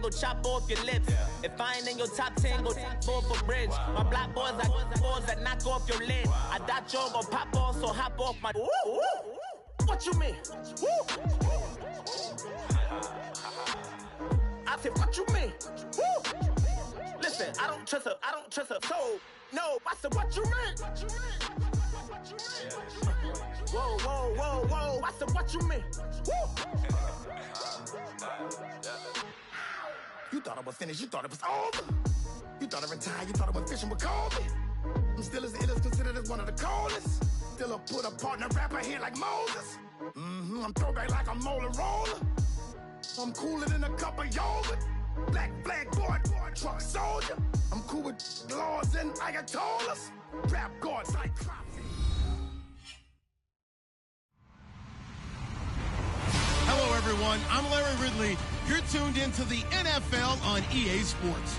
go chop off your lips. If I ain't in your top 10, go top 4 for bridge. My black boys like boys that knock off your lid. I doubt you're gonna pop off, so hop off my. What you mean? I said, what you mean? Listen, I don't trust her. So, no, I said, what you mean? Whoa. I said, what you mean? You thought it was finished, you thought it was over. You thought it retired, you thought it went fishing with Kobe. I'm still as ill as considered as one of the coldest. Still a put a partner rapper here like Moses. I'm throwback like a molar roller. I'm cooler than a cup of yogurt. Black flag boy, truck soldier. I'm cool with laws and ayatollahs. Rap gods like prophecy. Hello, everyone. I'm Larry Ridley. You're tuned into the NFL on EA Sports.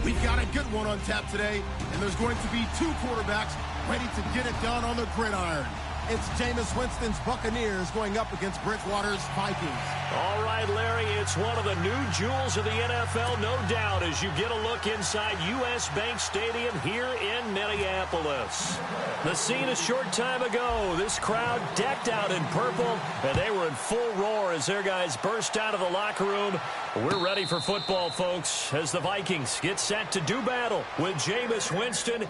We've got a good one on tap today, and there's going to be two quarterbacks ready to get it done on the gridiron. It's Jameis Winston's Buccaneers going up against Bridgewater's Vikings. All right, Larry, it's one of the new jewels of the NFL, no doubt, as you get a look inside U.S. Bank Stadium here in Minneapolis. The scene a short time ago, this crowd decked out in purple, and they were in full roar as their guys burst out of the locker room. We're ready for football, folks, as the Vikings get set to do battle with Jameis Winston.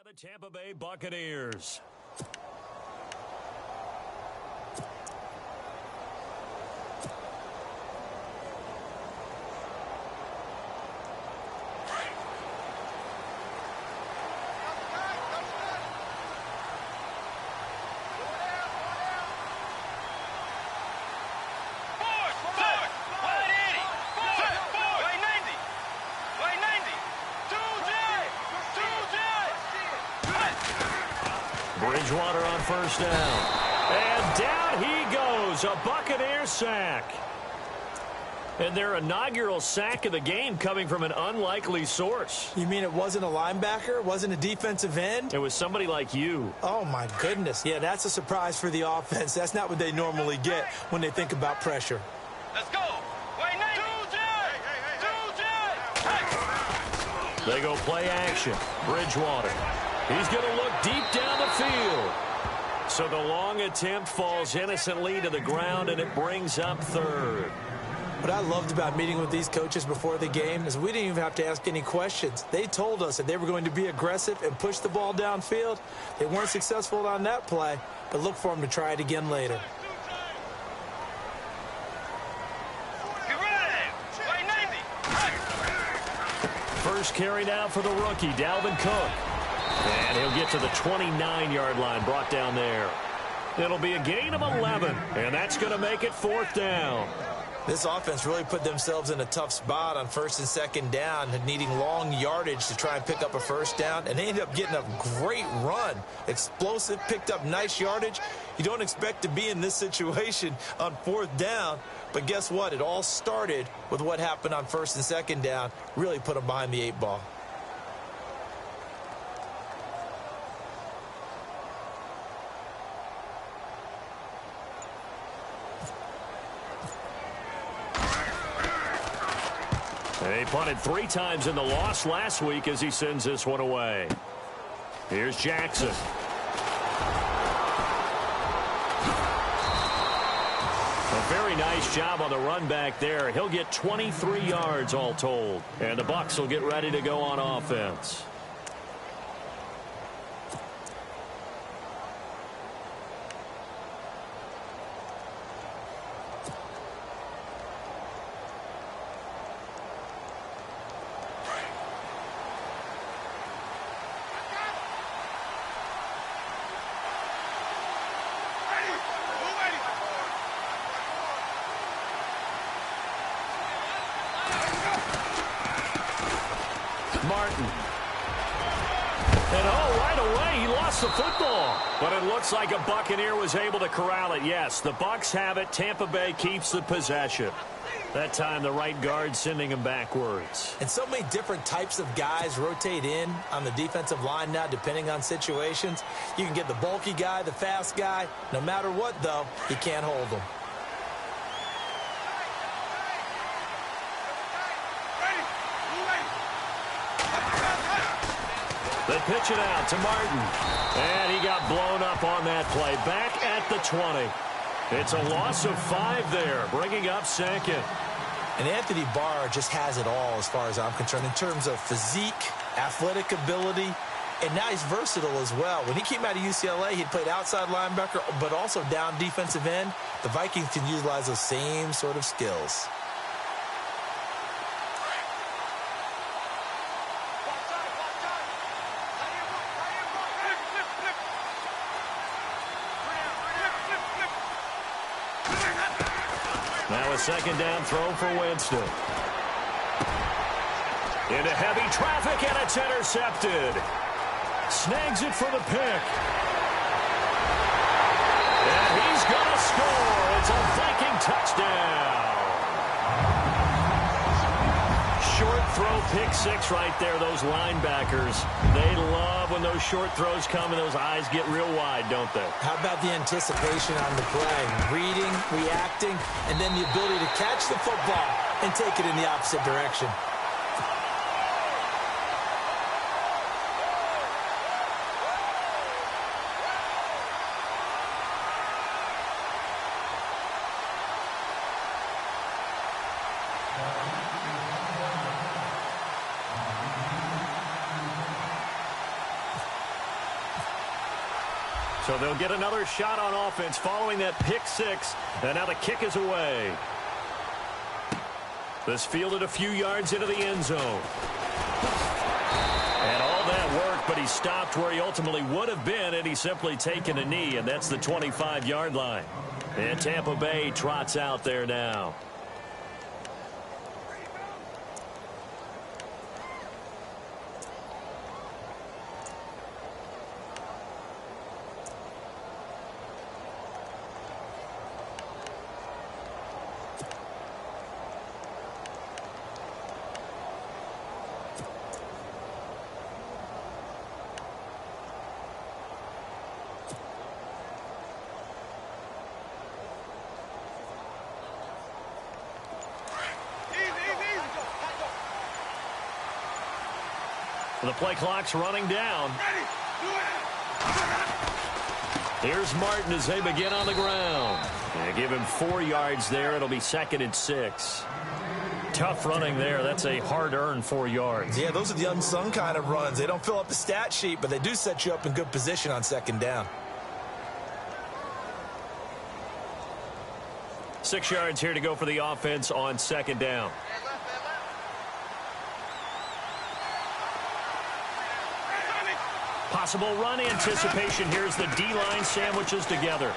The Tampa Bay Buccaneers. Bridgewater on first down. And down he goes. A Buccaneer sack. And their inaugural sack of the game coming from an unlikely source. You mean it wasn't a linebacker? It wasn't a defensive end? It was somebody like you. Oh, my goodness. Yeah, that's a surprise for the offense. That's not what they normally get when they think about pressure. Let's go. They go play action. Bridgewater. He's going to look deep down the field. So the long attempt falls innocently to the ground, and it brings up third. What I loved about meeting with these coaches before the game is we didn't even have to ask any questions. They told us that they were going to be aggressive and push the ball downfield. They weren't successful on that play, but look for them to try it again later. First carry now for the rookie, Dalvin Cook. And he'll get to the 29-yard line, brought down there. It'll be a gain of 11, and that's going to make it fourth down. This offense really put themselves in a tough spot on first and second down, needing long yardage to try and pick up a first down, and they ended up getting a great run. Explosive, picked up nice yardage. You don't expect to be in this situation on fourth down, but guess what? It all started with what happened on first and second down. Really put them behind the 8 ball. He punted 3 times in the loss last week as he sends this one away. Here's Jackson. A very nice job on the run back there. He'll get 23 yards all told. And the Bucs will get ready to go on offense. Martin. And right away, he lost the football. But it looks like a Buccaneer was able to corral it. Yes, the Bucs have it. Tampa Bay keeps the possession. That time, the right guard sending him backwards. And so many different types of guys rotate in on the defensive line now, depending on situations. You can get the bulky guy, the fast guy. No matter what, though, you can't hold them. They pitch it out to Martin. And he got blown up on that play. Back at the 20. It's a loss of 5 there, bringing up second. And Anthony Barr just has it all as far as I'm concerned in terms of physique, athletic ability, and now he's versatile as well. When he came out of UCLA, he played outside linebacker, but also down defensive end. The Vikings can utilize those same sort of skills. Now a second down throw for Winston. Into heavy traffic, and it's intercepted. Snags it for the pick. And he's going to score. It's a Viking touchdown. Short throw, pick 6 right there. Those linebackers, they love when those short throws come and those eyes get real wide, don't they? How about the anticipation on the play? Reading, reacting, and then the ability to catch the football and take it in the opposite direction. So they'll get another shot on offense following that pick 6. And now the kick is away. This fielded a few yards into the end zone. And all that work, but he stopped where he ultimately would have been, and he's simply taken a knee, and that's the 25-yard line. And Tampa Bay trots out there now. The play clock's running down. Here's Martin as they begin on the ground. They give him 4 yards there. It'll be 2nd and 6. Tough running there. That's a hard-earned 4 yards. Yeah, those are the unsung kind of runs. They don't fill up the stat sheet, but they do set you up in good position on 2nd down. 6 yards here to go for the offense on 2nd down. Possible run anticipation. Here's the D-line sandwiches together.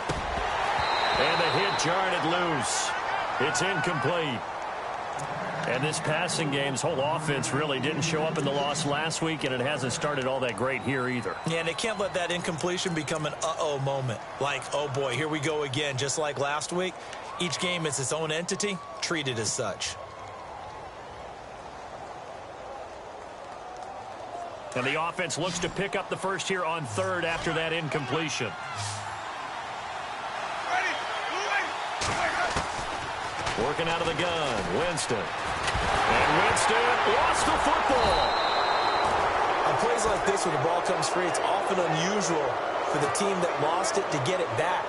And the hit jarred it loose. It's incomplete. And this passing game's whole offense really didn't show up in the loss last week, and it hasn't started all that great here either. Yeah, and they can't let that incompletion become an uh-oh moment. Like, oh boy, here we go again, just like last week. Each game is its own entity, treated as such. And the offense looks to pick up the first here on 3rd after that incompletion. Working out of the gun, Winston. And Winston lost the football. On plays like this, when the ball comes free, it's often unusual for the team that lost it to get it back.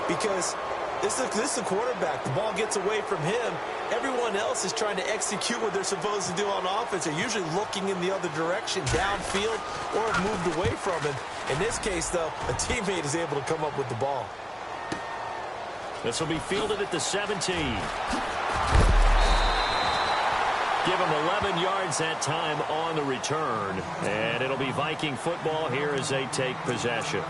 Because this is a quarterback. The ball gets away from him. Everyone else is trying to execute what they're supposed to do on offense. They're usually looking in the other direction, downfield, or have moved away from him. In this case, though, a teammate is able to come up with the ball. This will be fielded at the 17. Give him 11 yards that time on the return. And it'll be Viking football here as they take possession.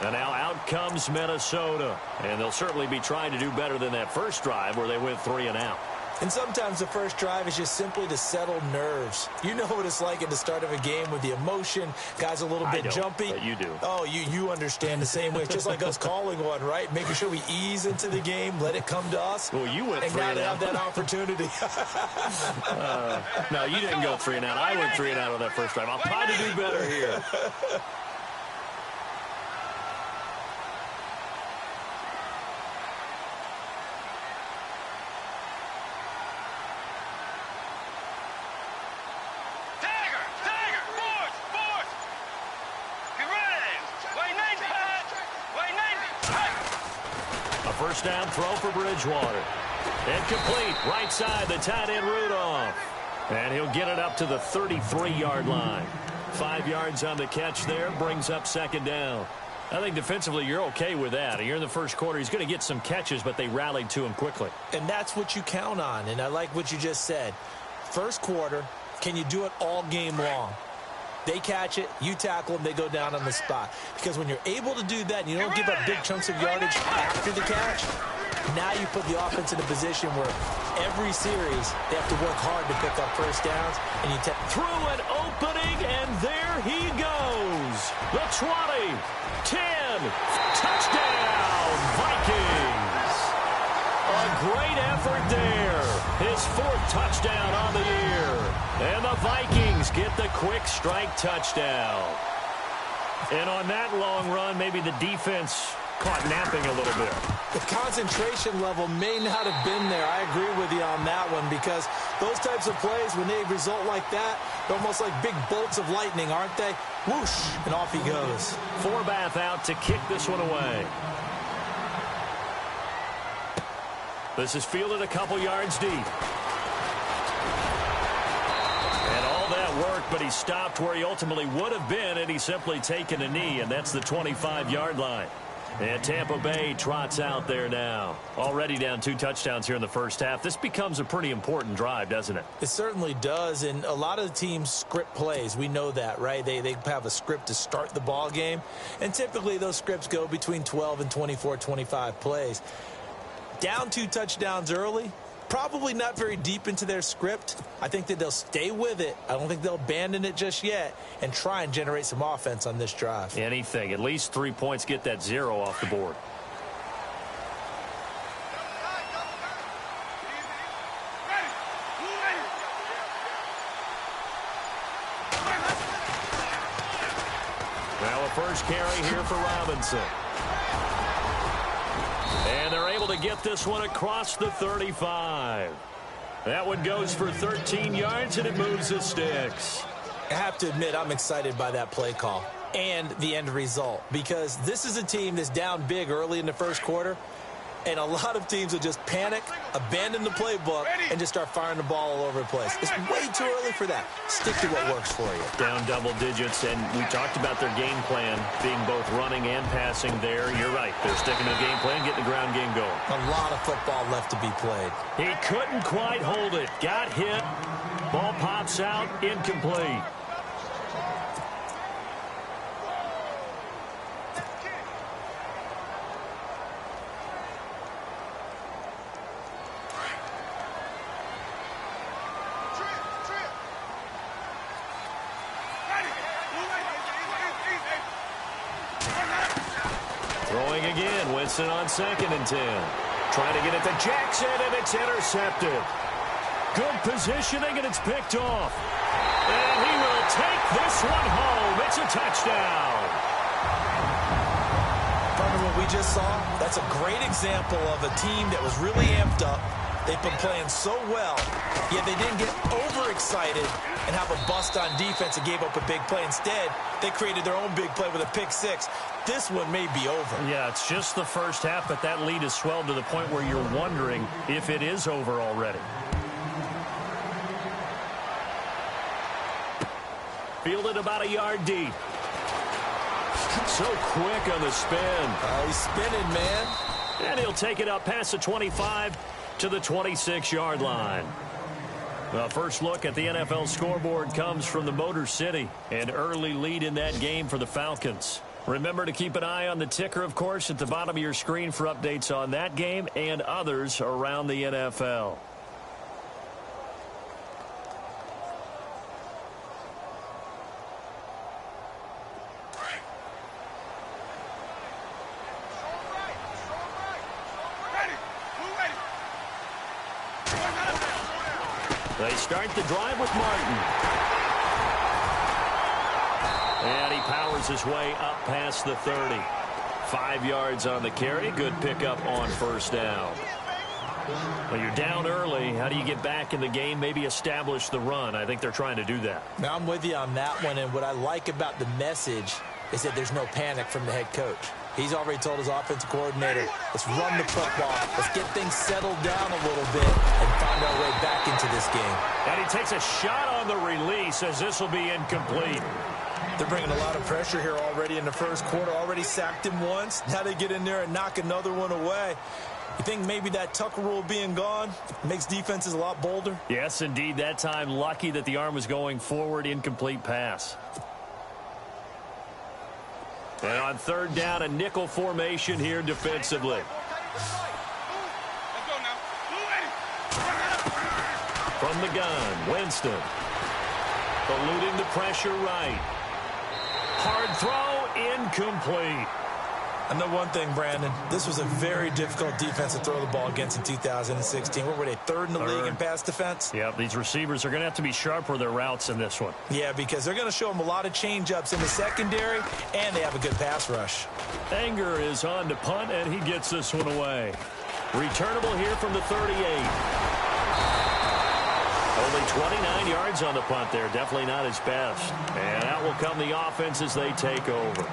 And now out comes Minnesota. And they'll certainly be trying to do better than that first drive where they went 3 and out. And sometimes the first drive is just simply to settle nerves. You know what it's like at the start of a game with the emotion. Guys a little bit jumpy. But you do. Oh, you understand the same way. It's just like us calling one, right? Making sure we ease into the game, let it come to us. Well, you went 3 and out. And now to have that opportunity. No, you didn't go 3 and out. I went 3 and out on that first drive. I'll try to do better here. First down throw for Bridgewater. Incomplete. Right side, the tight end Rudolph. And he'll get it up to the 33-yard line. 5 yards on the catch there. Brings up second down. I think defensively you're okay with that. You're in the first quarter. He's going to get some catches, but they rallied to him quickly. And that's what you count on. And I like what you just said. First quarter, can you do it all game long? They catch it, you tackle them, they go down on the spot. Because when you're able to do that and you don't give up big chunks of yardage after the catch, now you put the offense in a position where every series they have to work hard to pick up first downs. And you through an opening, and there he goes. The 20, 10, touchdown, Vikings. A great effort there. His 4th touchdown on the year. And the Vikings get the quick strike touchdown. And on that long run, maybe the defense caught napping a little bit. The concentration level may not have been there. I agree with you on that one, because those types of plays, when they result like that, they're almost like big bolts of lightning, aren't they? Whoosh, and off he goes. Forbath out to kick this one away. This is fielded a couple yards deep. And all that work, but he stopped where he ultimately would have been, and he's simply taken a knee, and that's the 25-yard line. And Tampa Bay trots out there now. Already down 2 touchdowns here in the first half. This becomes a pretty important drive, doesn't it? It certainly does, and a lot of the teams script plays. We know that, right? They have a script to start the ball game, and typically those scripts go between 12 and 24, 25 plays. Down 2 touchdowns early, probably not very deep into their script. I think that they'll stay with it. I don't think they'll abandon it just yet and try and generate some offense on this drive. Anything. At least 3 points, get that 0 off the board. Now a first carry here for Robinson. And they're able to get this one across the 35. That one goes for 13 yards, and it moves the sticks. I have to admit, I'm excited by that play call and the end result, because this is a team that's down big early in the first quarter, and a lot of teams will just panic, abandon the playbook, and just start firing the ball all over the place. It's way too early for that. Stick to what works for you. Down double digits, and we talked about their game plan being both running and passing there. You're right. They're sticking to the game plan, getting the ground game going. A lot of football left to be played. He couldn't quite hold it. Got hit. Ball pops out. Incomplete. Throwing again, Winston on 2nd and 10. Trying to get it to Jackson, and it's intercepted. Good positioning, and it's picked off. And he will take this one home. It's a touchdown. Partner, what we just saw, that's a great example of a team that was really amped up, They've been playing so well, yet they didn't get overexcited and have a bust on defense and gave up a big play. Instead, they created their own big play with a pick six. This one may be over. Yeah, it's just the first half, but that lead has swelled to the point where you're wondering if it is over already. Fielded about a yard deep. So quick on the spin. He's spinning, man. And he'll take it up past the 25 to the 26-yard line. The first look at the NFL scoreboard comes from the Motor City. An early lead in that game for the Falcons. Remember to keep an eye on the ticker, of course, at the bottom of your screen for updates on that game and others around the NFL. They start the drive with Martin. And he powers his way up past the 30. 5 yards on the carry. Good pickup on first down. Well, you're down early. How do you get back in the game? Maybe establish the run. I think they're trying to do that. Now, I'm with you on that one, and what I like about the message is that there's no panic from the head coach. He's already told his offensive coordinator, let's run the football, let's get things settled down a little bit and find our way back into this game. And he takes a shot on the release as this will be incomplete. They're bringing a lot of pressure here already in the first quarter. Already sacked him once. Now they get in there and knock another one away. You think maybe that Tucker rule being gone makes defenses a lot bolder? Yes, indeed. That time, lucky that the arm was going forward. Incomplete pass. And on third down, a nickel formation here defensively. From the gun, Winston. Eluding the pressure right. Hard throw, incomplete. I know one thing, Brandon. This was a very difficult defense to throw the ball against in 2016. What were they, third in the league in pass defense? Yeah, these receivers are going to have to be sharp with their routes in this one. Yeah, because they're going to show them a lot of change-ups in the secondary, and they have a good pass rush. Anger is on to punt, and he gets this one away. Returnable here from the 38. Only 29 yards on the punt there. Definitely not his best. And out will come the offense as they take over.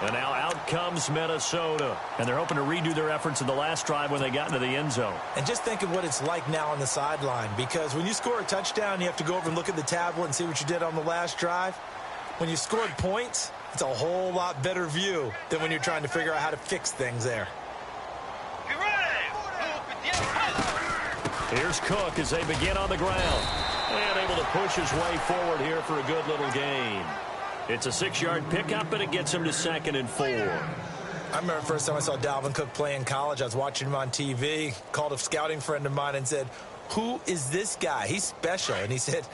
And now out comes Minnesota. And they're hoping to redo their efforts in the last drive when they got into the end zone. And just think of what it's like now on the sideline. Because when you score a touchdown, you have to go over and look at the tablet and see what you did on the last drive. When you scored points, it's a whole lot better view than when you're trying to figure out how to fix things there. Here's Cook as they begin on the ground. And able to push his way forward here for a good little gain. It's a 6-yard pickup, and it gets him to 2nd and 4. I remember the first time I saw Dalvin Cook play in college. I was watching him on TV, called a scouting friend of mine and said, who is this guy? He's special. And he said,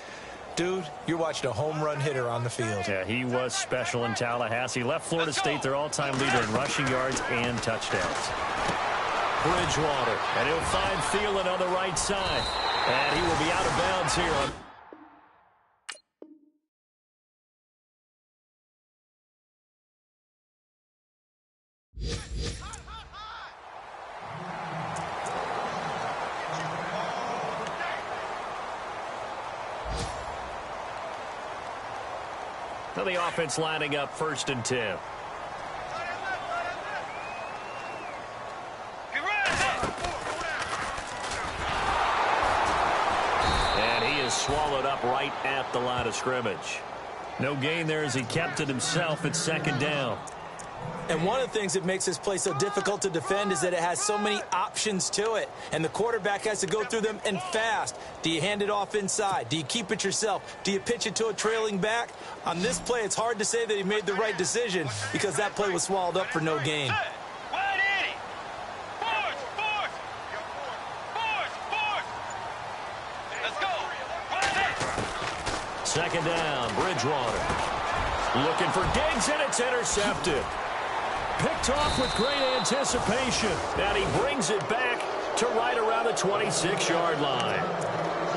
dude, you're watching a home run hitter on the field. Yeah, he was special in Tallahassee. Left Florida State their all-time leader in rushing yards and touchdowns. Bridgewater, and he'll find Thielen on the right side. And he will be out of bounds here on... So the offense lining up 1st and 10. And he is swallowed up right at the line of scrimmage. No gain there as he kept it himself at 2nd down. And one of the things that makes this play so difficult to defend is that it has so many options to it. And the quarterback has to go through them and fast. Do you hand it off inside? Do you keep it yourself? Do you pitch it to a trailing back? On this play, it's hard to say that he made the right decision because that play was swallowed up for no gain. Second down, Bridgewater. Looking for Diggs, and it's intercepted. Picked off with great anticipation. And he brings it back to right around the 26-yard line.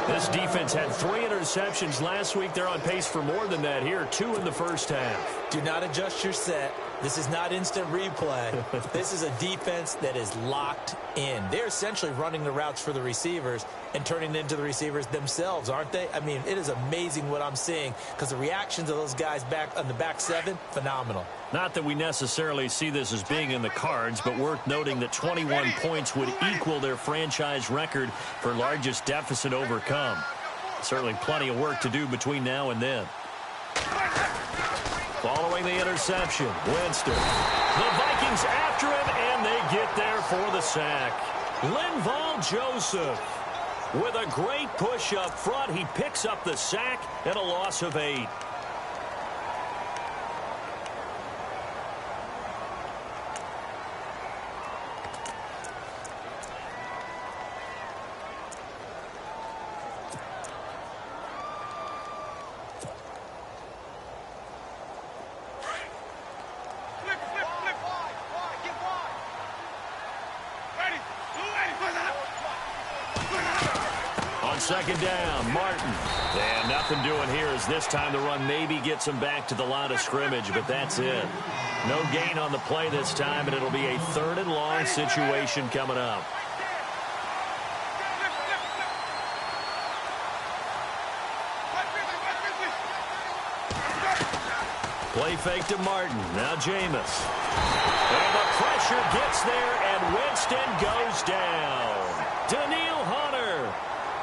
This defense had 3 interceptions last week. They're on pace for more than that here, 2 in the first half. Do not adjust your set This is not instant replay. This is a defense that is locked in. They're essentially running the routes for the receivers and turning it into the receivers themselves, aren't they? I mean, it is amazing what I'm seeing because the reactions of those guys back on the back seven, phenomenal. Not that we necessarily see this as being in the cards, but worth noting that 21 points would equal their franchise record for largest deficit overcome. Certainly plenty of work to do between now and then. Following the interception, Winston. The Vikings after him, and they get there for the sack. Linval Joseph with a great push up front. He picks up the sack and a loss of 8. Second down, Martin. And nothing doing here as this time the run maybe gets him back to the line of scrimmage, but that's it. No gain on the play this time, and it'll be a 3rd and long situation coming up. Play fake to Martin. Now Jameis. And the pressure gets there, and Winston goes down. Daniil Hunter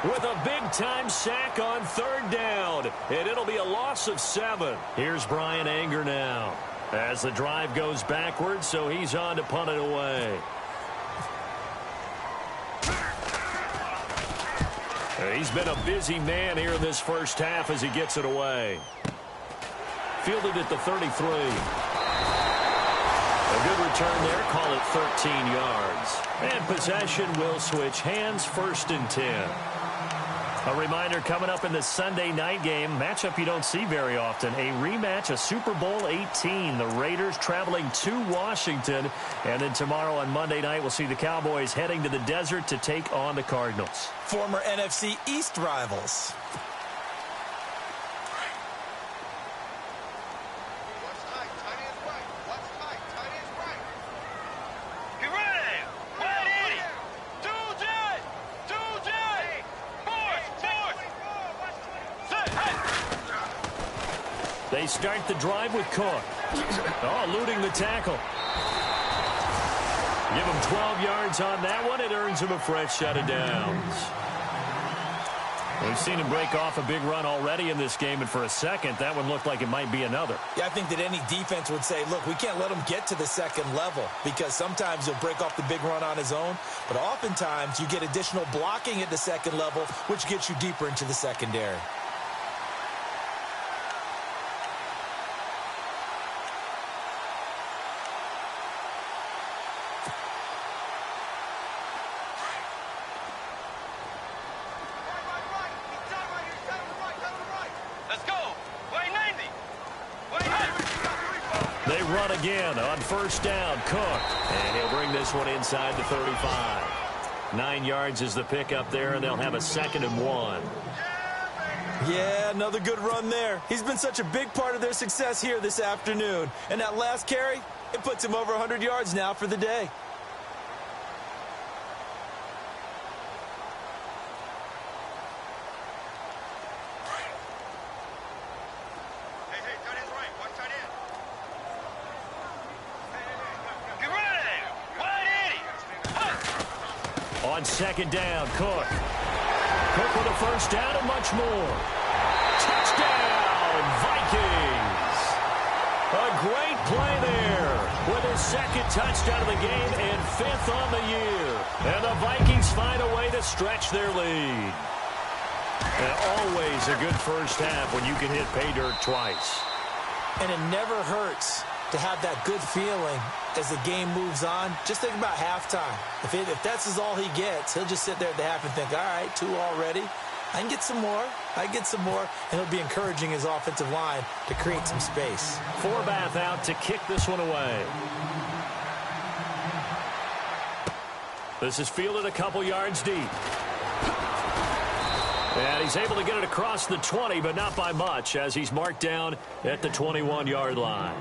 with a big-time sack on 3rd down, and it'll be a loss of 7. Here's Brian Anger now as the drive goes backwards, so he's on to punt it away. He's been a busy man here in this first half as he gets it away. Fielded at the 33. A good return there, call it 13 yards. And possession will switch hands, 1st and 10. A reminder coming up in the Sunday night game, matchup you don't see very often, a rematch of Super Bowl 18. The Raiders traveling to Washington. And then tomorrow on Monday night, we'll see the Cowboys heading to the desert to take on the Cardinals. Former NFC East rivals. They start the drive with Cook. Eluding the tackle. Give him 12 yards on that one. It earns him a fresh set of downs. We've seen him break off a big run already in this game, and for a second, that one looked like it might be another. Yeah, I think that any defense would say, look, we can't let him get to the second level because sometimes he'll break off the big run on his own, but oftentimes you get additional blocking at the second level, which gets you deeper into the secondary. Again on 1st down, Cook. And he'll bring this one inside the 35. 9 yards is the pickup there, and they'll have a 2nd and 1. Yeah, another good run there. He's been such a big part of their success here this afternoon. And that last carry, it puts him over 100 yards now for the day. On 2nd down, Cook. Cook with a 1st down and much more. Touchdown, Vikings. A great play there with his 2nd touchdown of the game and 5th on the year. And the Vikings find a way to stretch their lead. And always a good first half when you can hit pay dirt twice. And it never hurts to have that good feeling as the game moves on. Just think about halftime. If that's all he gets, he'll just sit there at the half and think, all right, 2 already. I can get some more. And he'll be encouraging his offensive line to create some space. Forbath out to kick this one away. This is fielded a couple yards deep. And he's able to get it across the 20, but not by much, as he's marked down at the 21-yard line.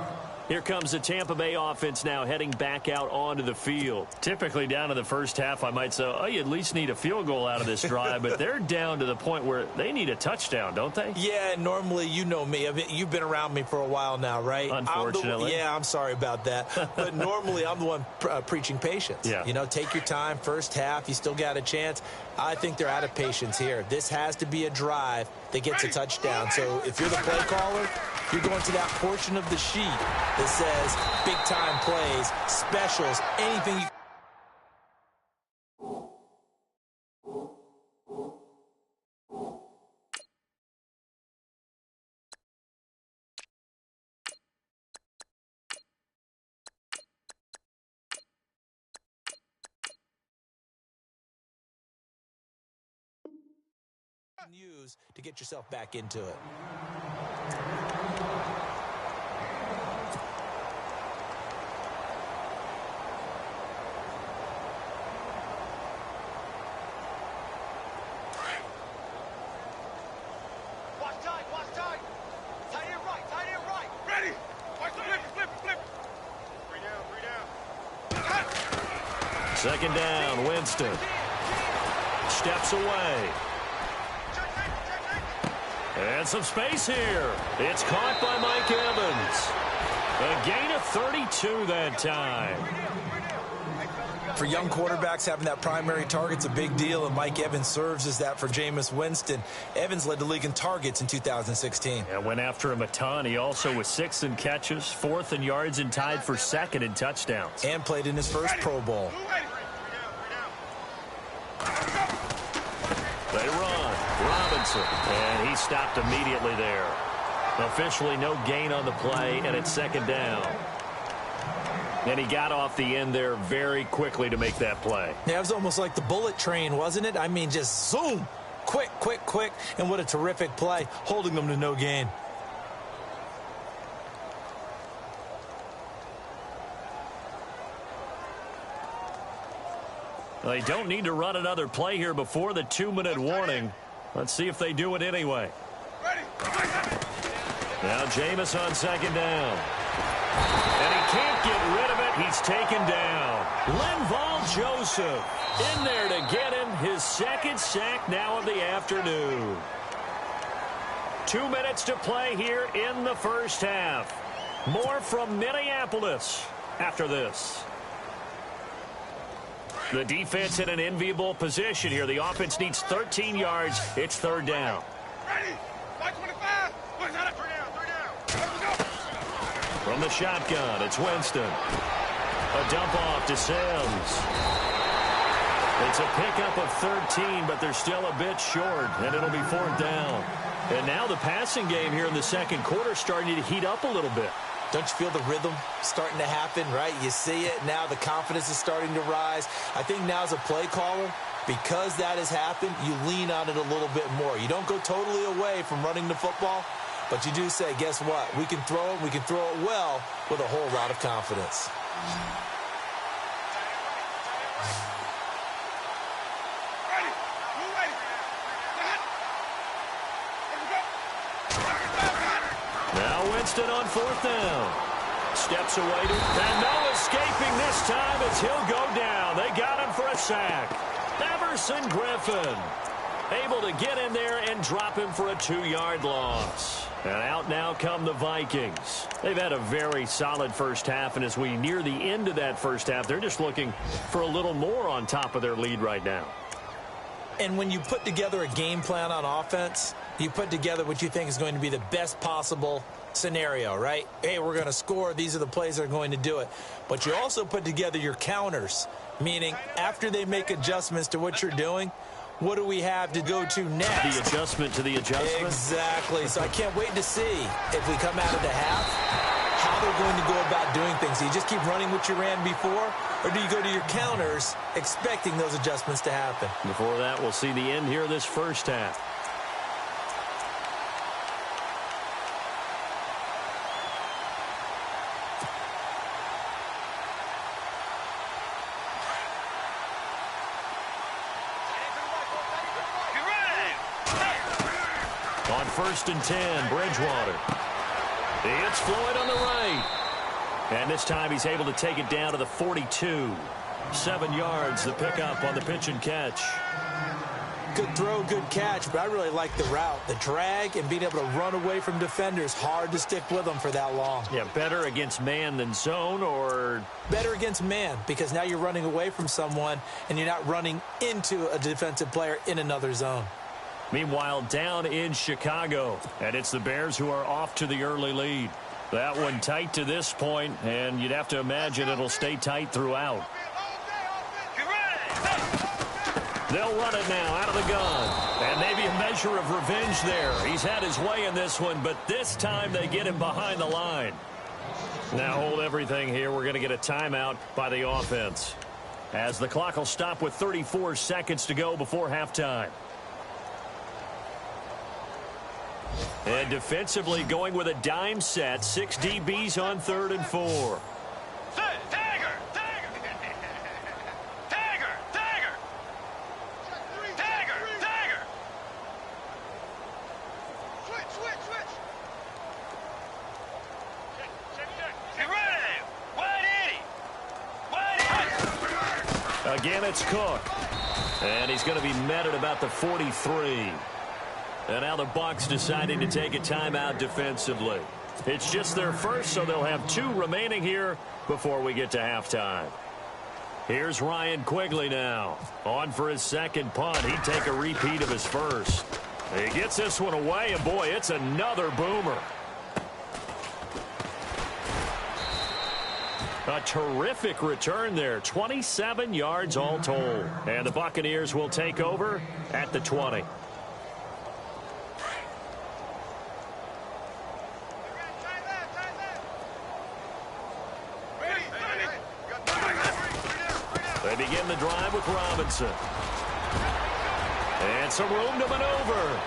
Here comes the Tampa Bay offense now heading back out onto the field. Typically down to the first half, I might say, oh, you at least need a field goal out of this drive, but they're down to the point where they need a touchdown, don't they? Yeah, normally, you know me. I mean, you've been around me for a while now, right? Unfortunately. I'm sorry about that. But normally, I'm the one preaching patience. Yeah. You know, take your time. First half, you still got a chance. I think they're out of patience here. This has to be a drive that gets a touchdown. So if you're the play caller, you're going to that portion of the sheet that says big-time plays, specials, anything you... use to get yourself back into it. Watch tight. Tight end right. Ready. Watch flip. 3 down. Second down, Winston. Steps away. And some space here. It's caught by Mike Evans. A gain of 32 that time. For young quarterbacks, having that primary target's a big deal, and Mike Evans serves as that for Jameis Winston. Evans led the league in targets in 2016. And went after him a ton. He also was 6th in catches, 4th in yards, and tied for 2nd in touchdowns. And played in his first Pro Bowl. They run. Robinson. And he stopped immediately there. Officially no gain on the play, and it's 2nd down. And he got off the end there very quickly to make that play. Yeah, it was almost like the bullet train, wasn't it? I mean, just zoom. Quick. And what a terrific play, holding them to no gain. They don't need to run another play here before the 2-minute warning. Let's see if they do it anyway. Now Jameis on 2nd down. And he can't get rid of it. He's taken down. Linval Joseph in there to get him his 2nd sack now of the afternoon. 2 minutes to play here in the first half. More from Minneapolis after this. The defense in an enviable position here. The offense needs 13 yards. It's 3rd down. Ready. 525. Look at it. 3 down. From the shotgun, it's Winston. A dump off to Sims. It's a pickup of 13, but they're still a bit short, and it'll be 4th down. And now the passing game here in the second quarter starting to heat up a little bit. Don't you feel the rhythm starting to happen, right? You see it. Now the confidence is starting to rise. I think now as a play caller, because that has happened, you lean on it a little bit more. You don't go totally away from running the football, but you do say, guess what? We can throw it. We can throw it well with a whole lot of confidence. Winston on 4th down. Steps away to, and no escaping this time as he'll go down. They got him for a sack. Everson Griffin able to get in there and drop him for a 2-yard loss. And out now come the Vikings. They've had a very solid first half, and as we near the end of that first half, they're just looking for a little more on top of their lead right now. And when you put together a game plan on offense, you put together what you think is going to be the best possible scenario, right? Hey, we're going to score. These are the plays that are going to do it. But you also put together your counters, meaning after they make adjustments to what you're doing, what do we have to go to next? The adjustment to the adjustment? Exactly. So I can't wait to see if we come out of the half, how they're going to go about doing things. Do you just keep running what you ran before, or do you go to your counters expecting those adjustments to happen? Before that, we'll see the end here of this first half. On 1st and 10, Bridgewater. It's Floyd on the right. And this time he's able to take it down to the 42. 7 yards, the pickup on the pitch and catch. Good throw, good catch, but I really like the route. The drag and being able to run away from defenders. Hard to stick with them for that long. Yeah, better against man than zone, or? Better against man, because now you're running away from someone and you're not running into a defensive player in another zone. Meanwhile, down in Chicago, and it's the Bears who are off to the early lead. That one tight to this point, and you'd have to imagine it'll stay tight throughout. They'll run it now out of the gun. And maybe a measure of revenge there. He's had his way in this one, but this time they get him behind the line. Now hold everything here. We're going to get a timeout by the offense, as the clock will stop with 34 seconds to go before halftime. And defensively going with a dime set. 6 DBs on 3rd and 4. Again, it's Cook. And he's going to be met at about the 43. And now the Bucs deciding to take a timeout defensively. It's just their first, so they'll have 2 remaining here before we get to halftime. Here's Ryan Quigley now. On for his second punt. He'd take a repeat of his first. He gets this one away, and boy, it's another boomer. A terrific return there. 27 yards all told. And the Buccaneers will take over at the 20. They begin the drive with Robinson. And some room to maneuver.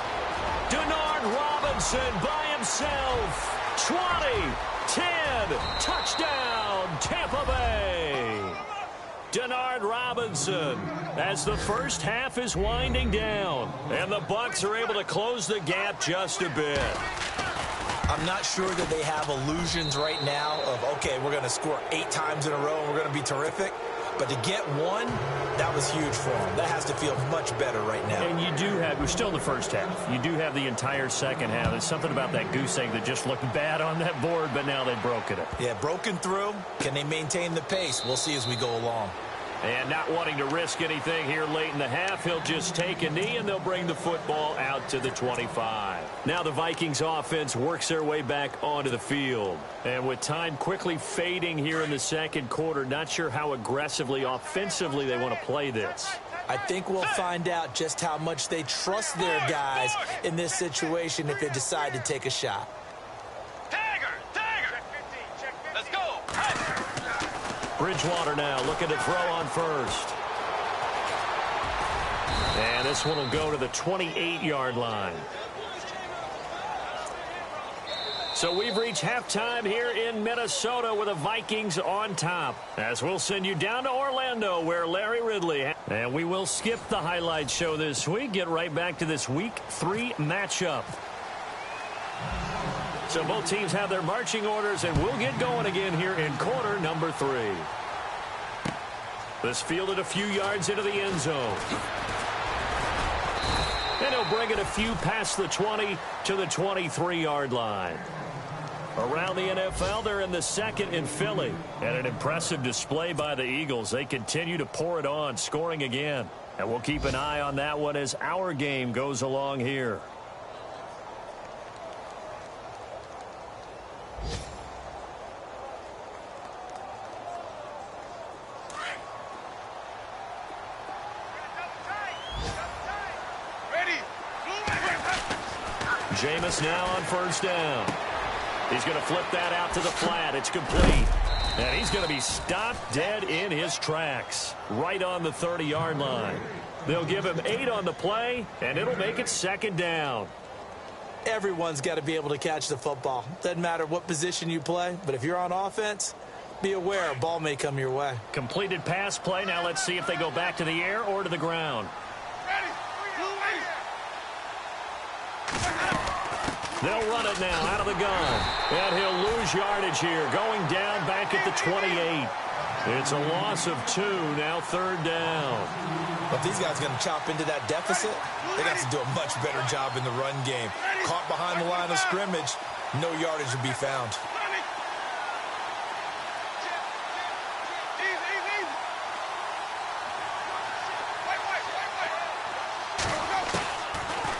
Denard Robinson by himself. 20, 10, touchdown, Tampa Bay. Denard Robinson as the first half is winding down. And the Bucs are able to close the gap just a bit. I'm not sure that they have illusions right now of, okay, we're going to score 8 times in a row and we're going to be terrific. But to get one, that was huge for them. That has to feel much better right now. And you do have, we're still in the first half. You do have the entire second half. There's something about that goose egg that just looked bad on that board, but now they've broken it. Yeah, broken through. Can they maintain the pace? We'll see as we go along. And not wanting to risk anything here late in the half, he'll just take a knee, and they'll bring the football out to the 25. Now the Vikings offense works their way back onto the field. And with time quickly fading here in the second quarter, not sure how aggressively, offensively they want to play this. I think we'll find out just how much they trust their guys in this situation if they decide to take a shot. Bridgewater now looking to throw on first. And this one will go to the 28-yard line. So we've reached halftime here in Minnesota with the Vikings on top. As we'll send you down to Orlando where Larry Ridley. And we will skip the highlight show this week. Get right back to this Week 3 matchup. So both teams have their marching orders, and we'll get going again here in quarter number 3. This fielded a few yards into the end zone. And he'll bring it a few past the 20 to the 23-yard line. Around the NFL, they're in the second in Philly. And an impressive display by the Eagles. They continue to pour it on, scoring again. And we'll keep an eye on that one as our game goes along here. Jameis now on first down. He's going to flip that out to the flat. It's complete. And he's going to be stopped dead in his tracks right on the 30-yard line. They'll give him 8 on the play, and it'll make it second down. Everyone's got to be able to catch the football. Doesn't matter what position you play, but if you're on offense, be aware a ball may come your way. Completed pass play. Now let's see if they go back to the air or to the ground. They'll run it now out of the gun. And he'll lose yardage here, going down back at the 28. It's a loss of 2, now 3rd down. But these guys are going to chop into that deficit. They got to do a much better job in the run game. Caught behind the line of scrimmage, no yardage to be found.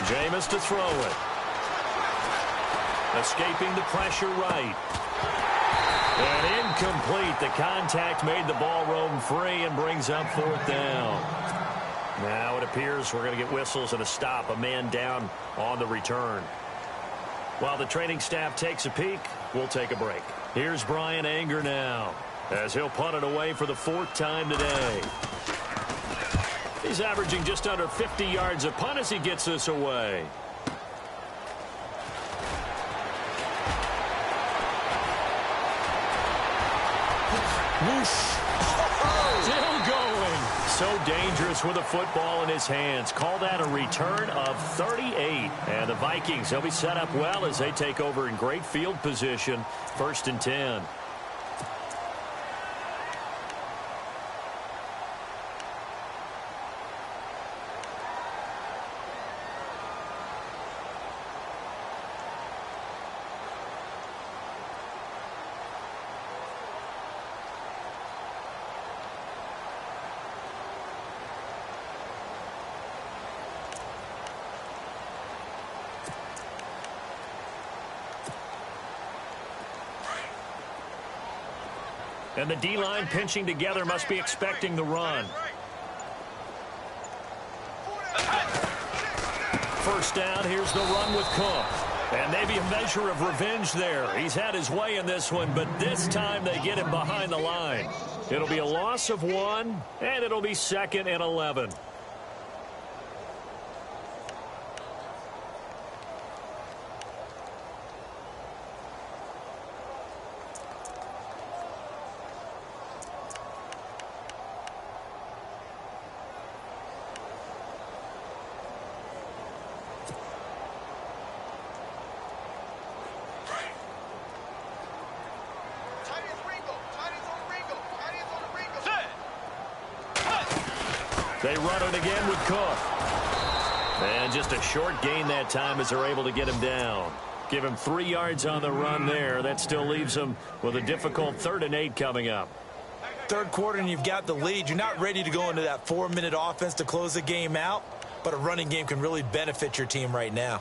Jameis to throw it. Escaping the pressure right. And incomplete. The contact made the ball roam free and brings up 4th down. Now it appears we're going to get whistles and a stop. A man down on the return. While the training staff takes a peek, we'll take a break. Here's Brian Anger now, as he'll punt it away for the 4th time today. He's averaging just under 50 yards a punt as he gets this away. Whoosh. Still going. So dangerous with a football in his hands. Call that a return of 38. And the Vikings, they'll be set up well as they take over in great field position. 1st and 10. And the D-line pinching together must be expecting the run. 1st down, here's the run with Cook. And maybe a measure of revenge there. He's had his way in this one, but this time they get him behind the line. It'll be a loss of 1, and it'll be 2nd and 11. They run it again with Cook. And just a short gain that time as they're able to get him down. Give him 3 yards on the run there. That still leaves him with a difficult 3rd and 8 coming up. 3rd quarter and you've got the lead. You're not ready to go into that 4-minute offense to close the game out. But a running game can really benefit your team right now.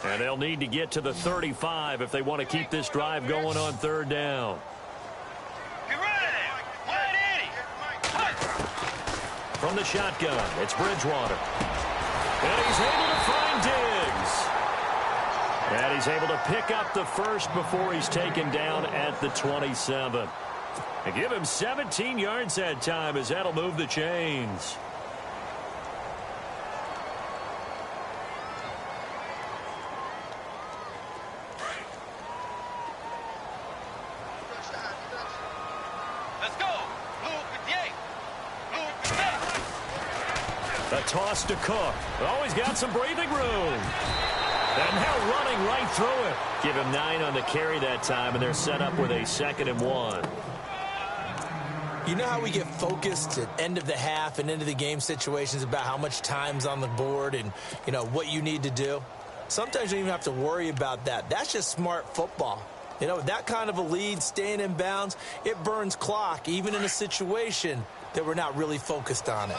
And they'll need to get to the 35 if they want to keep this drive going on 3rd down. From the shotgun, it's Bridgewater. And he's able to find Diggs. And he's able to pick up the 1st before he's taken down at the 27. And give him 17 yards that time as that'll move the chains. A toss to Cook. Always got some breathing room. And now running right through it. Give him 9 on the carry that time, and they're set up with a 2nd and 1. You know how we get focused at end of the half and into the game situations about how much time's on the board and, you know, what you need to do? Sometimes you don't even have to worry about that. That's just smart football. You know, with that kind of a lead, staying in bounds, it burns clock, even in a situation that we're not really focused on it.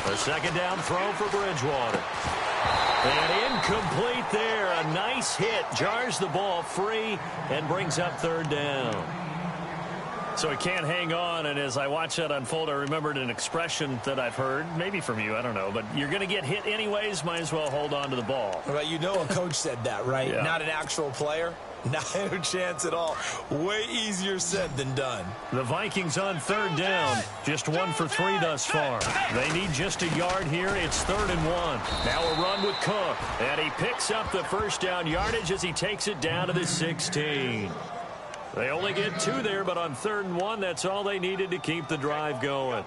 A 2nd down throw for Bridgewater. And incomplete there. A nice hit. Jars the ball free and brings up 3rd down. So he can't hang on, and as I watch that unfold, I remembered an expression that I've heard, maybe from you, I don't know, but you're going to get hit anyways, might as well hold on to the ball. Well, you know a coach said that, right? Yeah. Not an actual player. Not a chance at all. Way easier said than done. The Vikings on third down. Just 1 for 3 thus far. They need just a yard here. It's 3rd and 1. Now a run with Cook. And he picks up the first down yardage as he takes it down to the 16. They only get 2 there, but on 3rd and 1, that's all they needed to keep the drive going.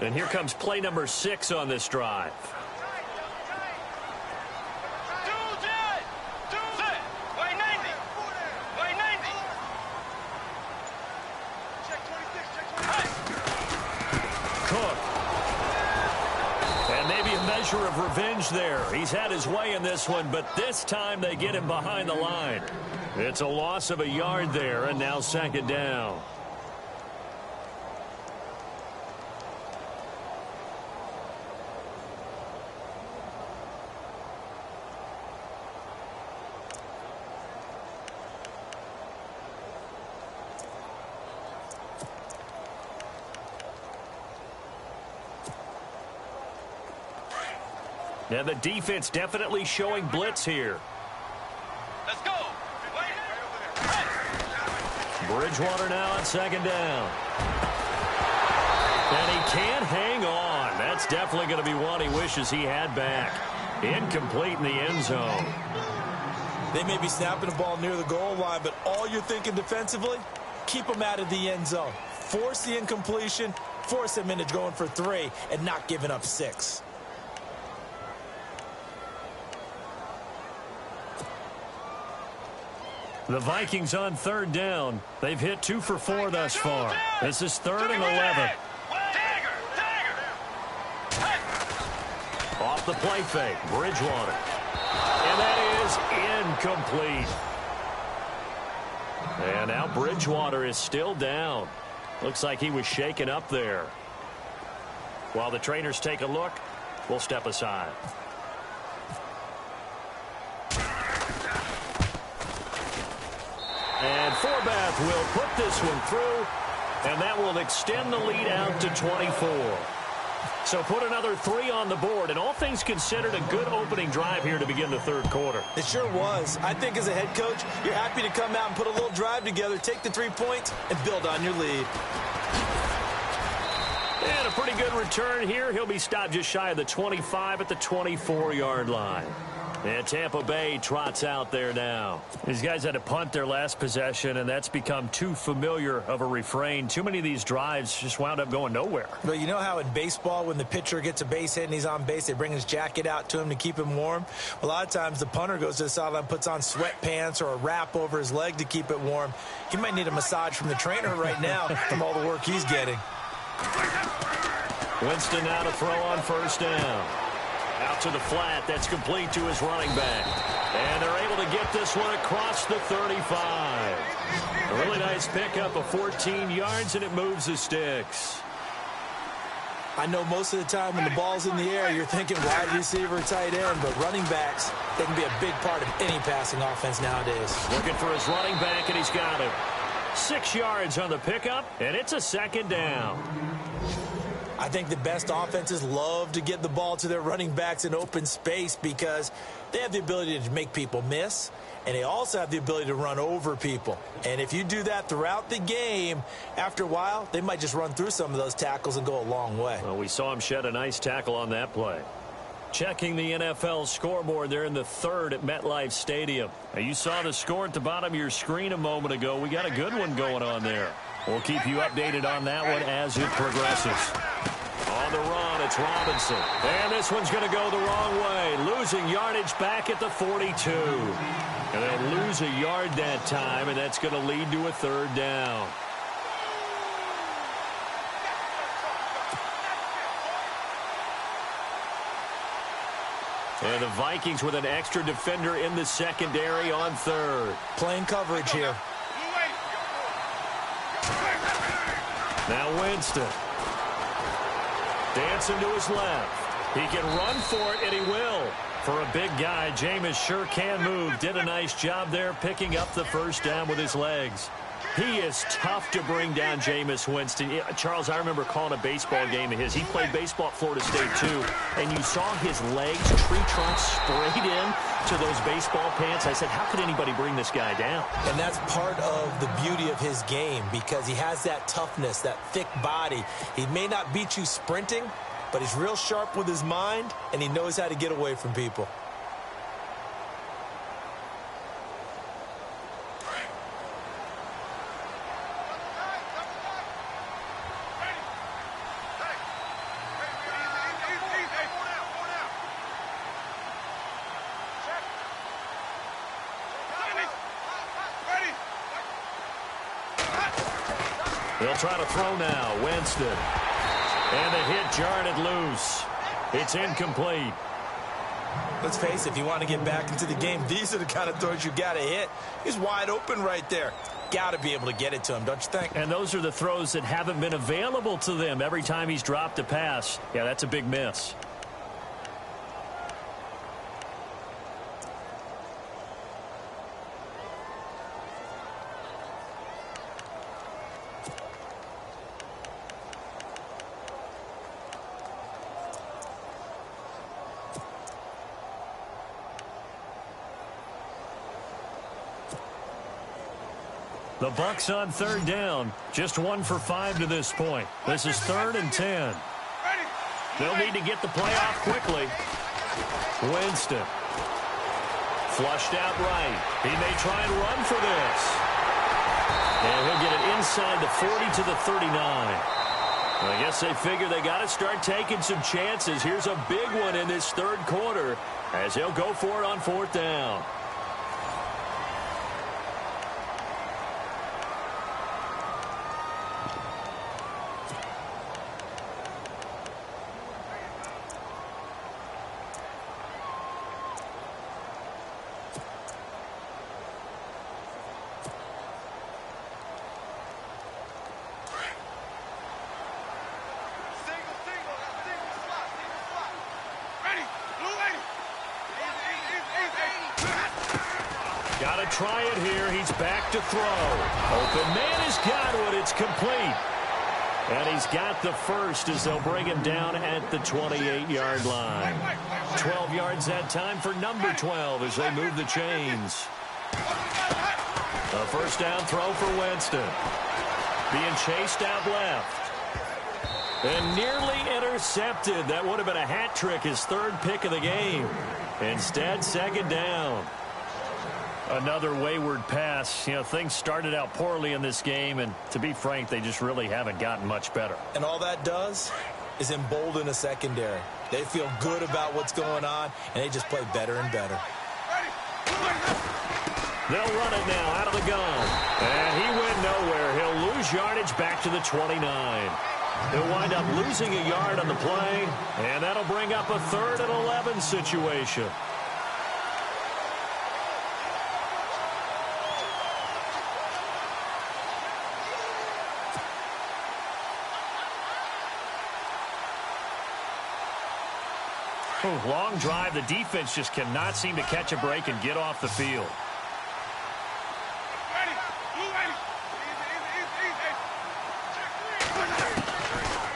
And here comes play number 6 on this drive. Cook. And maybe a measure of revenge there. He's had his way in this one, but this time they get him behind the line. It's a loss of a yard there, and now 2nd down. And the defense definitely showing blitz here. Let's go. Bridgewater now on 2nd down. And he can't hang on. That's definitely going to be one he wishes he had back. Incomplete in the end zone. They may be snapping the ball near the goal line, but all you're thinking defensively, keep them out of the end zone. Force the incompletion, force them into going for 3, and not giving up 6. The Vikings on 3rd down. They've hit 2 for 4 thus far. This is 3rd and 11. Off the play fake, Bridgewater. And that is incomplete. And now Bridgewater is still down. Looks like he was shaken up there. While the trainers take a look, we'll step aside. And Forbath will put this one through, and that will extend the lead out to 24. So put another 3 on the board, and all things considered, a good opening drive here to begin the 3rd quarter. It sure was. I think as a head coach, you're happy to come out and put a little drive together, take the 3 points, and build on your lead. And a pretty good return here. He'll be stopped just shy of the 25 at the 24-yard line. And Tampa Bay trots out there now. These guys had to punt their last possession, and that's become too familiar of a refrain. Too many of these drives just wound up going nowhere. But you know how in baseball, when the pitcher gets a base hit and he's on base, they bring his jacket out to him to keep him warm? A lot of times the punter goes to the sideline, puts on sweatpants or a wrap over his leg to keep it warm. He might need a massage from the trainer right now from all the work he's getting. Winston now to throw on 1st down. Out to the flat. That's complete to his running back. And they're able to get this one across the 35. A really nice pickup of 14 yards, and it moves the sticks. I know most of the time when the ball's in the air, you're thinking wide receiver, tight end, but running backs, they can be a big part of any passing offense nowadays. Looking for his running back, and he's got it. 6 yards on the pickup, and it's a 2nd down. I think the best offenses love to get the ball to their running backs in open space because they have the ability to make people miss, and they also have the ability to run over people. And if you do that throughout the game, after a while, they might just run through some of those tackles and go a long way. Well, we saw him shed a nice tackle on that play. Checking the NFL scoreboard, they're in the 3rd at MetLife Stadium. Now, you saw the score at the bottom of your screen a moment ago. We got a good one going on there. We'll keep you updated on that one as it progresses. On the run, it's Robinson. And this one's going to go the wrong way. Losing yardage back at the 42. And they'll lose a yard that time, and that's going to lead to a 3rd down. And the Vikings with an extra defender in the secondary on 3rd. Playing coverage here. Now Winston. Dancing to his left. He can run for it, and he will. For a big guy, Jameis sure can move. Did a nice job there picking up the first down with his legs. He is tough to bring down, Jameis Winston. Charles, I remember calling a baseball game of his. He played baseball at Florida State, too. And you saw his legs, tree trunks sprayed in to those baseball pants. I said, how could anybody bring this guy down? And that's part of the beauty of his game because he has that toughness, that thick body. He may not beat you sprinting, but he's real sharp with his mind, and he knows how to get away from people. They'll try to throw now. Winston. And the hit jarred it loose. It's incomplete. Let's face it, if you want to get back into the game, these are the kind of throws you got to hit. He's wide open right there. Got to be able to get it to him, don't you think? And those are the throws that haven't been available to them every time he's dropped a pass. Yeah, that's a big miss. The Bucs on third down. Just 1 for 5 to this point. This is 3rd and 10. They'll need to get the play off quickly. Winston. Flushed out right. He may try and run for this. And he'll get it inside the 40 to the 39. I guess they figure they got to start taking some chances. Here's a big one in this third quarter as he'll go for it on 4th down. Got to try it here. He's back to throw. Open man has got it. It's complete. And he's got the first as they'll bring him down at the 28-yard line. 12 yards that time for number 12 as they move the chains. A first down throw for Winston. Being chased out left. And nearly intercepted. That would have been a hat trick, his 3rd pick of the game. Instead, 2nd down. Another wayward pass. You know, things started out poorly in this game, and to be frank, they just really haven't gotten much better. And all that does is embolden a secondary. They feel good about what's going on, and they just play better and better. They'll run it now out of the gun. And he went nowhere. He'll lose yardage back to the 29. He'll wind up losing a yard on the play, and that'll bring up a 3rd and 11 situation. Long drive. The defense just cannot seem to catch a break and get off the field.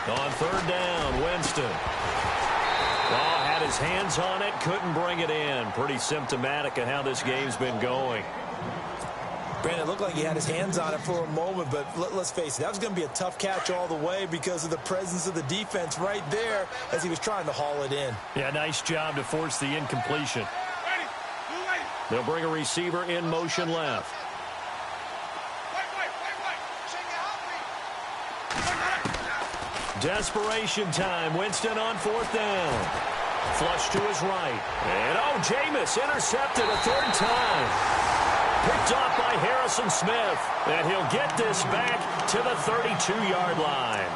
On 3rd down, Winston. Ball had his hands on it, couldn't bring it in. Pretty symptomatic of how this game's been going. Brandon, it looked like he had his hands on it for a moment, but let's face it, that was going to be a tough catch all the way because of the presence of the defense right there as he was trying to haul it in. Yeah, nice job to force the incompletion. They'll bring a receiver in motion left. Desperation time. Winston on 4th down. Flush to his right. And, Jameis intercepted a 3rd time. Picked off by Harrison Smith. And he'll get this back to the 32-yard line.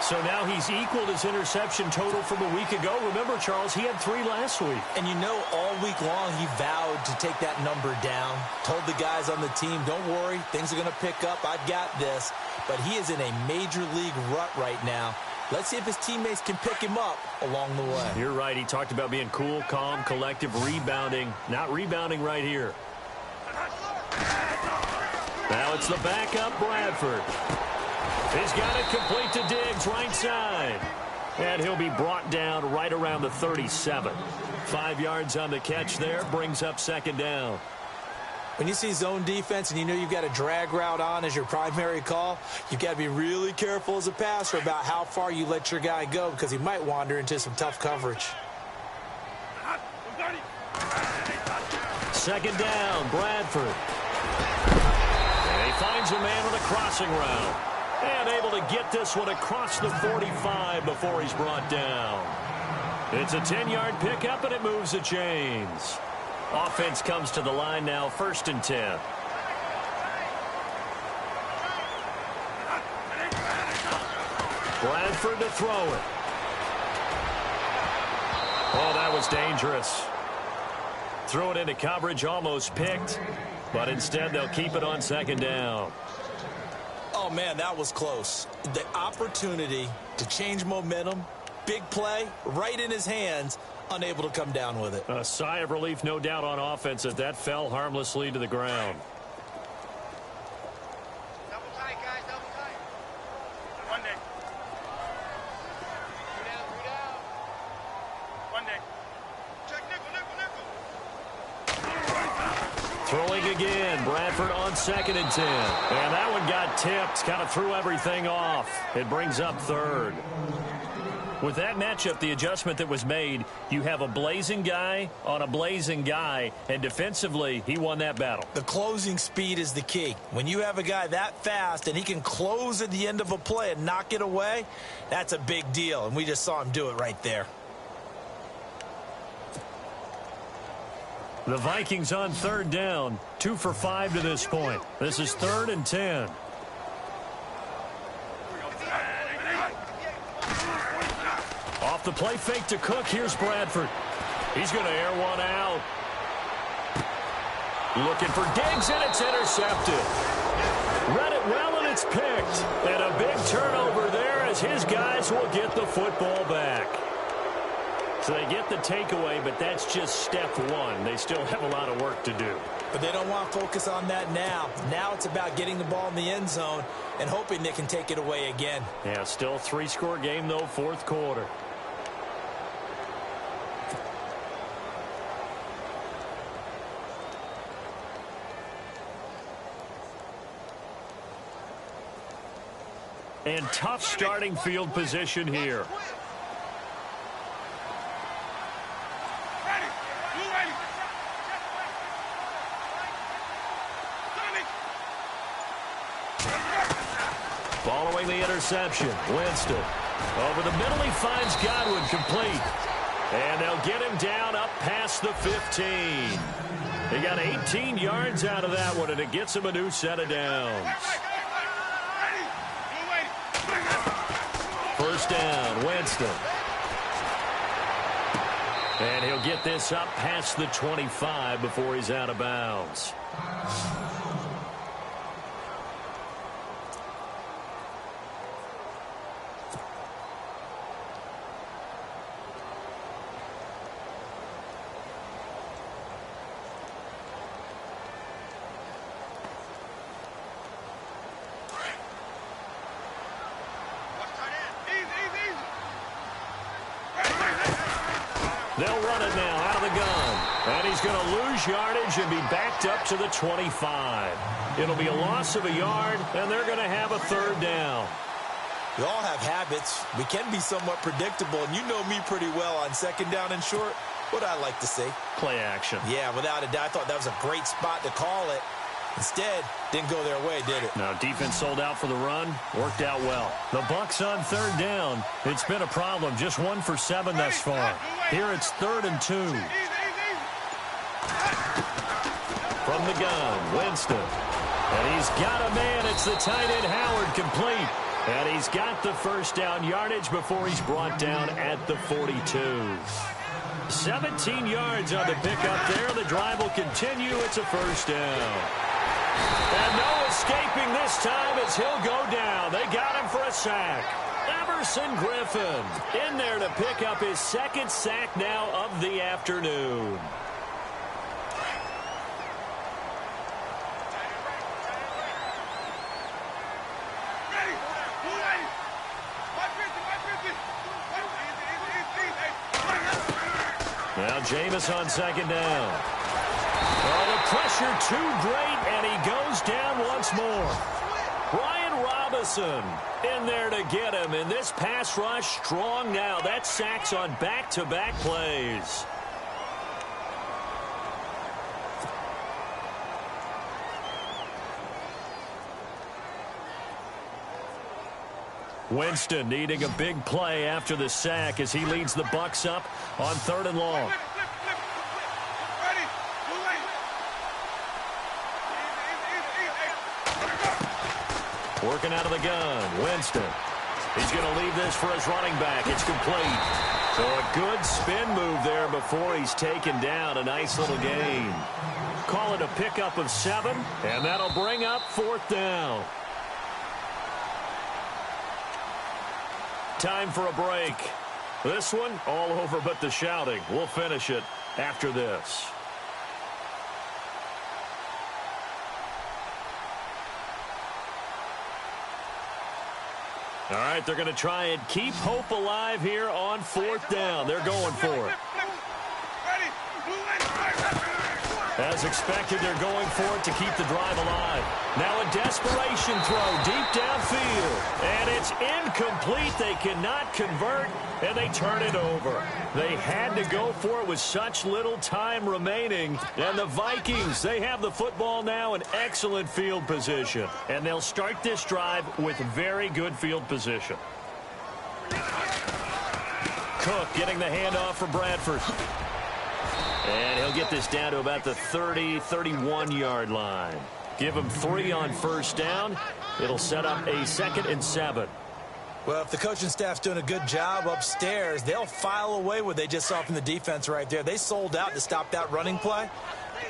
So now he's equaled his interception total from a week ago. Remember, Charles, he had 3 last week. And you know, all week long he vowed to take that number down. Told the guys on the team, don't worry, things are going to pick up. I've got this. But he is in a major league rut right now. Let's see if his teammates can pick him up along the way. You're right. He talked about being cool, calm, collective, rebounding. Not rebounding right here. Now it's the backup Bradford. He's got it complete to Diggs, right side. And he'll be brought down right around the 37. 5 yards on the catch there, brings up second down. When you see zone defense and you know you've got a drag route on as your primary call, you've got to be really careful as a passer about how far you let your guy go because he might wander into some tough coverage. Second down, Bradford. And he finds a man on a crossing route. And able to get this one across the 45 before he's brought down. It's a 10-yard pickup, and it moves the chains. Offense comes to the line now, 1st and 10. Bradford to throw it. Oh, that was dangerous. Threw it into coverage, almost picked. But instead, they'll keep it on second down. Oh, man, that was close. The opportunity to change momentum, big play, right in his hands, unable to come down with it. A sigh of relief, no doubt, on offense as that fell harmlessly to the ground. Double tight, guys, double tight. One day. Three down. One day. Check nickel. Throwing again, Bradford on 2nd and 10. And that one got tipped, kind of threw everything off. It brings up 3rd. With that matchup, the adjustment that was made, you have a blazing guy on a blazing guy, and defensively, he won that battle. The closing speed is the key. When you have a guy that fast and he can close at the end of a play and knock it away, that's a big deal, and we just saw him do it right there. The Vikings on 3rd down, 2 for 5 to this point. This is 3rd and 10. Off the play fake to Cook. Here's Bradford. He's going to air one out. Looking for Diggs, and it's intercepted. Read it well, and it's picked. And a big turnover there as his guys will get the football back. So they get the takeaway, but that's just step one. They still have a lot of work to do. But they don't want to focus on that now. Now it's about getting the ball in the end zone and hoping they can take it away again. Yeah, still 3-score game, though, 4th quarter. And tough starting field position here. Following the interception, Winston. Over the middle, he finds Godwin complete. And they'll get him down up past the 15. He got 18 yards out of that one, and it gets him a new set of downs. 1st down, Winston. And he'll get this up past the 25 before he's out of bounds. They'll run it now out of the gun. And he's going to lose yardage and be backed up to the 25. It'll be a loss of a yard, and they're going to have a 3rd down. We all have habits. We can be somewhat predictable, and you know me pretty well on 2nd down and short. What I like to see. Play action. Yeah, without a doubt. I thought that was a great spot to call it. Instead, didn't go their way, did it? Now, defense sold out for the run. Worked out well. The Bucs on 3rd down. It's been a problem. Just 1 for 7 thus far. Here it's 3rd and 2. From the gun, Winston. And he's got a man. It's the tight end, Howard, complete. And he's got the 1st down yardage before he's brought down at the 42. 17 yards on the pickup there. The drive will continue. It's a 1st down. And no escaping this time as he'll go down. They got him for a sack. Everson Griffin in there to pick up his second sack now of the afternoon. Now Jameis on second down. Oh, the pressure too great, and he goes down once more. Brian Robinson in there to get him, and this pass rush strong now. That sacks on back-to-back plays. Winston needing a big play after the sack as he leads the Bucs up on 3rd and long. Working out of the gun, Winston. He's going to leave this for his running back. It's complete. So a good spin move there before he's taken down. A nice little gain. Call it a pickup of 7, and that'll bring up 4th down. Time for a break. This one all over but the shouting. We'll finish it after this. All right, they're going to try and keep hope alive here on 4th down. They're going for it. As expected, they're going for it to keep the drive alive. Now a desperation throw deep downfield. And it's incomplete. They cannot convert, and they turn it over. They had to go for it with such little time remaining. And the Vikings, they have the football now in excellent field position. And they'll start this drive with very good field position. Cook getting the handoff for Bradford. And he'll get this down to about the 30, 31-yard line. Give him 3 on 1st down. It'll set up a 2nd and 7. Well, if the coaching staff's doing a good job upstairs, they'll file away what they just saw from the defense right there. They sold out to stop that running play.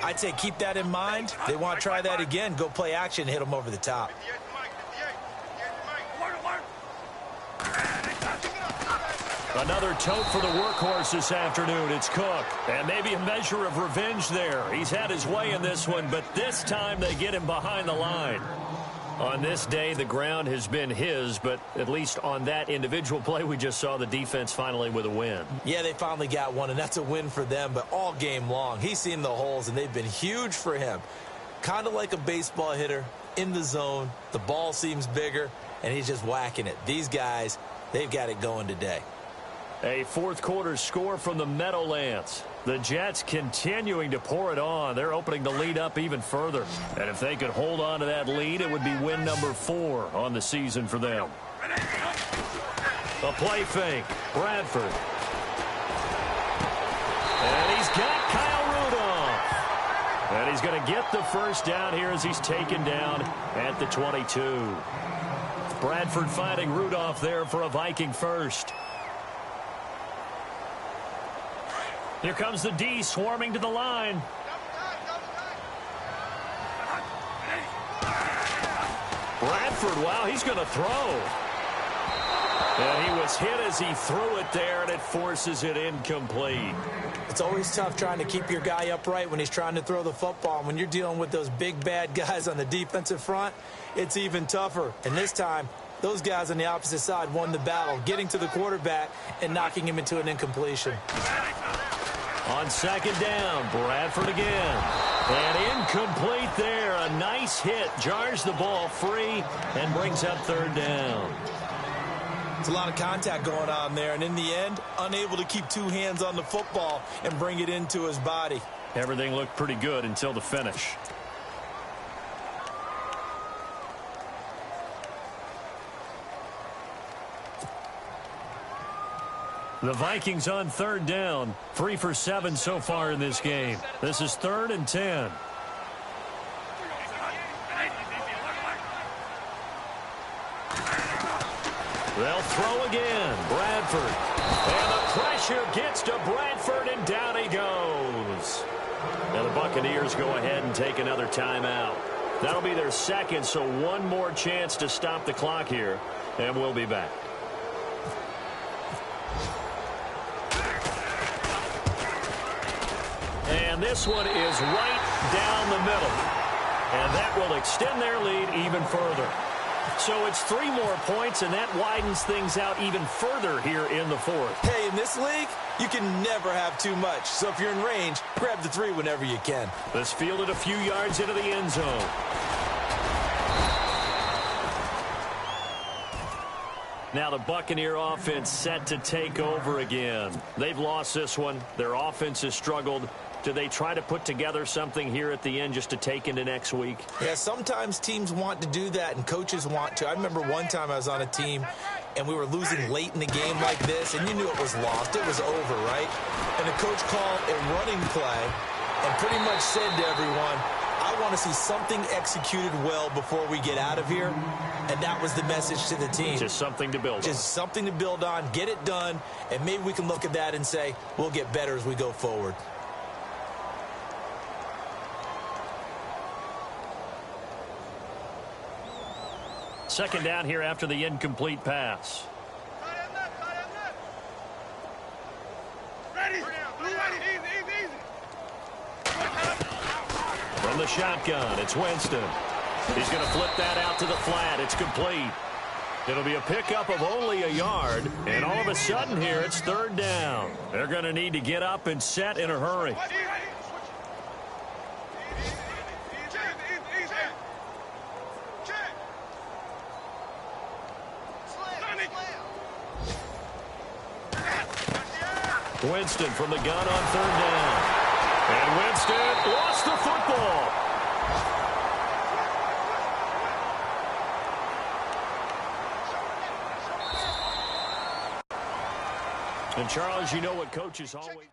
I'd say keep that in mind. They want to try that again. Go play action, hit them over the top. Another tote for the workhorse this afternoon. It's Cook. And maybe a measure of revenge there. He's had his way in this one, but this time they get him behind the line. On this day, the ground has been his, but at least on that individual play, we just saw the defense finally with a win. Yeah, they finally got one, and that's a win for them, but all game long, he's seen the holes, and they've been huge for him. Kind of like a baseball hitter in the zone. The ball seems bigger, and he's just whacking it. These guys, they've got it going today. A 4th quarter score from the Meadowlands. The Jets continuing to pour it on. They're opening the lead up even further. And if they could hold on to that lead, it would be win number 4 on the season for them. A play fake. Bradford. And he's got Kyle Rudolph. And he's going to get the 1st down here as he's taken down at the 22. Bradford finding Rudolph there for a Viking 1st. Here comes the D swarming to the line. Bradford, wow, he's going to throw. And he was hit as he threw it there, and it forces it incomplete. It's always tough trying to keep your guy upright when he's trying to throw the football. When you're dealing with those big, bad guys on the defensive front, it's even tougher. And this time, those guys on the opposite side won the battle, getting to the quarterback and knocking him into an incompletion. On 2nd down, Bradford again. And incomplete there. A nice hit. Jars the ball free and brings up 3rd down. It's a lot of contact going on there. And in the end, unable to keep 2 hands on the football and bring it into his body. Everything looked pretty good until the finish. The Vikings on 3rd down. 3 for 7 so far in this game. This is 3rd and 10. They'll throw again. Bradford. And the pressure gets to Bradford, and down he goes. Now the Buccaneers go ahead and take another timeout. That'll be their 2nd, so one more chance to stop the clock here, and we'll be back. And this one is right down the middle. And that will extend their lead even further. So it's 3 more points, and that widens things out even further here in the fourth. Hey, in this league, you can never have too much. So if you're in range, grab the 3 whenever you can. This fielded a few yards into the end zone. Now the Buccaneer offense set to take over again. They've lost this one. Their offense has struggled. Do they try to put together something here at the end just to take into next week? Yeah, sometimes teams want to do that and coaches want to. I remember one time I was on a team and we were losing late in the game like this, and you knew it was lost. It was over, right? And the coach called a running play and pretty much said to everyone, I want to see something executed well before we get out of here. And that was the message to the team. Just something to build on. Just something to build on, get it done, and maybe we can look at that and say, we'll get better as we go forward. Second down here after the incomplete pass. Ready. Easy. From the shotgun, it's Winston. He's going to flip that out to the flat. It's complete. It'll be a pickup of only a yard, and all of a sudden here it's third down. They're going to need to get up and set in a hurry. Winston from the gun on third down. And Winston lost the football. And Charles, you know what coaches always...